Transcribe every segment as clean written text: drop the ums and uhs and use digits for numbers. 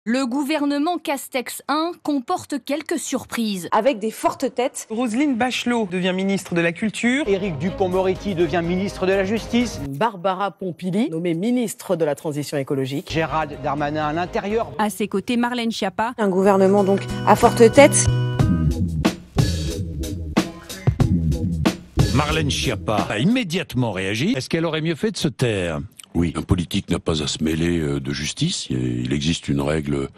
Le gouvernement Castex 1 comporte quelques surprises. Avec des fortes têtes. Roselyne Bachelot devient ministre de la Culture. Éric Dupond-Moretti devient ministre de la Justice. Barbara Pompili, nommée ministre de la Transition écologique. Gérald Darmanin à l'Intérieur. À ses côtés, Marlène Schiappa. Un gouvernement donc à forte tête. Marlène Schiappa a immédiatement réagi. Est-ce qu'elle aurait mieux fait de se taire ? Oui, un politique n'a pas à se mêler de justice. Il existe une règle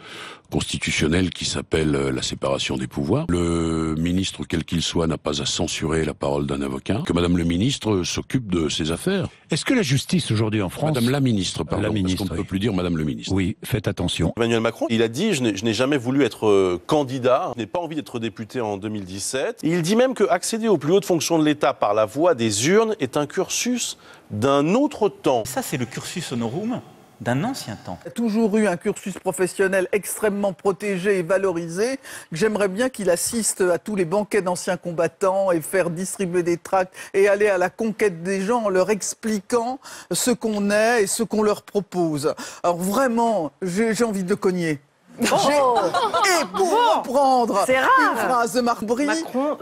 constitutionnelle qui s'appelle la séparation des pouvoirs. Le ministre, quel qu'il soit, n'a pas à censurer la parole d'un avocat. Que Madame le ministre s'occupe de ses affaires. Est-ce que la justice aujourd'hui en France... Madame la ministre, pardon, la ministre, parce qu'on ne peut plus dire Madame le ministre. Oui, faites attention. Emmanuel Macron, il a dit « Je n'ai jamais voulu être candidat, je n'ai pas envie d'être député en 2017 ». Il dit même qu'accéder aux plus hautes fonctions de l'État par la voie des urnes est un cursus d'un autre temps. Ça, c'est le cursus honorum d'un ancien temps. Il a toujours eu un cursus professionnel extrêmement protégé et valorisé. J'aimerais bien qu'il assiste à tous les banquets d'anciens combattants et faire distribuer des tracts et aller à la conquête des gens en leur expliquant ce qu'on est et ce qu'on leur propose. Alors vraiment, j'ai envie de cogner. Et pour reprendre une phrase de Marbury... Macron,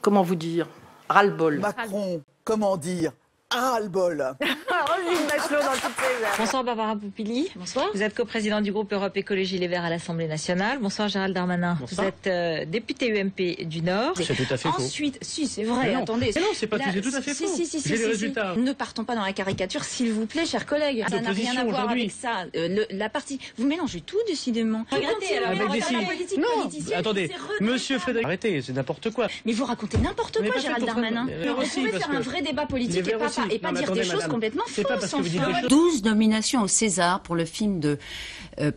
comment vous dire, ras-le-bol. Macron, comment dire, ras-le-bol. Roselyne Bachelot dans toutes ses airs. Bonsoir Barbara Pompili. Bonsoir. Vous êtes coprésident du groupe Europe Écologie Les Verts à l'Assemblée nationale. Bonsoir Gérald Darmanin. Bonsoir. Vous êtes député UMP du Nord. C'est tout à fait faux. Ensuite, si c'est vrai, attendez. Mais non, c'est pas tout à fait faux. J'ai les résultats. Ne partons pas dans la caricature, s'il vous plaît, chers collègues. Ça n'a rien à voir avec ça. La partie, vous mélangez tout décidément. Regardez, alors, avec des signes. Non, attendez, Monsieur Frédéric, arrêtez, c'est n'importe quoi. Mais vous racontez n'importe quoi, Gérald Darmanin. On pouvait faire un vrai débat politique et pas dire des choses complètement fausses. 12 nominations au César pour le film de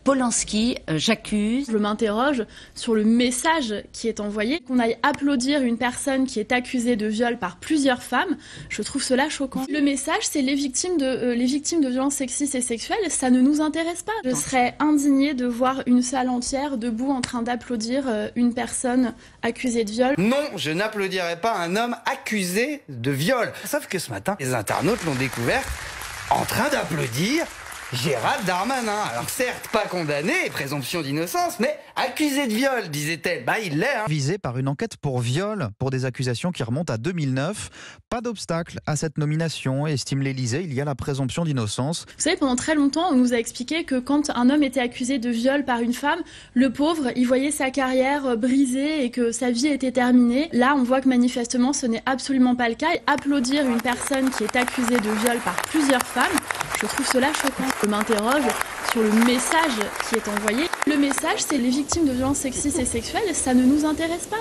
Polanski, J'accuse. Je m'interroge sur le message qui est envoyé. Qu'on aille applaudir une personne qui est accusée de viol par plusieurs femmes, je trouve cela choquant. Le message, c'est les victimes de violences sexistes et sexuelles, ça ne nous intéresse pas. Je serais indignée de voir une salle entière debout en train d'applaudir une personne accusée de viol. Non, je n'applaudirai pas un homme accusé de viol. Sauf que ce matin, les internautes l'ont découvert en train d'applaudir Gérald Darmanin. Alors certes, pas condamné, présomption d'innocence, mais accusé de viol, disait-elle. Bah il l'est. Visé par une enquête pour viol, pour des accusations qui remontent à 2009. Pas d'obstacle à cette nomination, estime l'Élysée, il y a la présomption d'innocence. Vous savez, pendant très longtemps, on nous a expliqué que quand un homme était accusé de viol par une femme, le pauvre, il voyait sa carrière brisée et que sa vie était terminée. Là, on voit que manifestement, ce n'est absolument pas le cas. Et applaudir une personne qui est accusée de viol par plusieurs femmes, je trouve cela choquant. Je m'interroge sur le message qui est envoyé. Le message, c'est les victimes de violences sexistes et sexuelles, ça ne nous intéresse pas.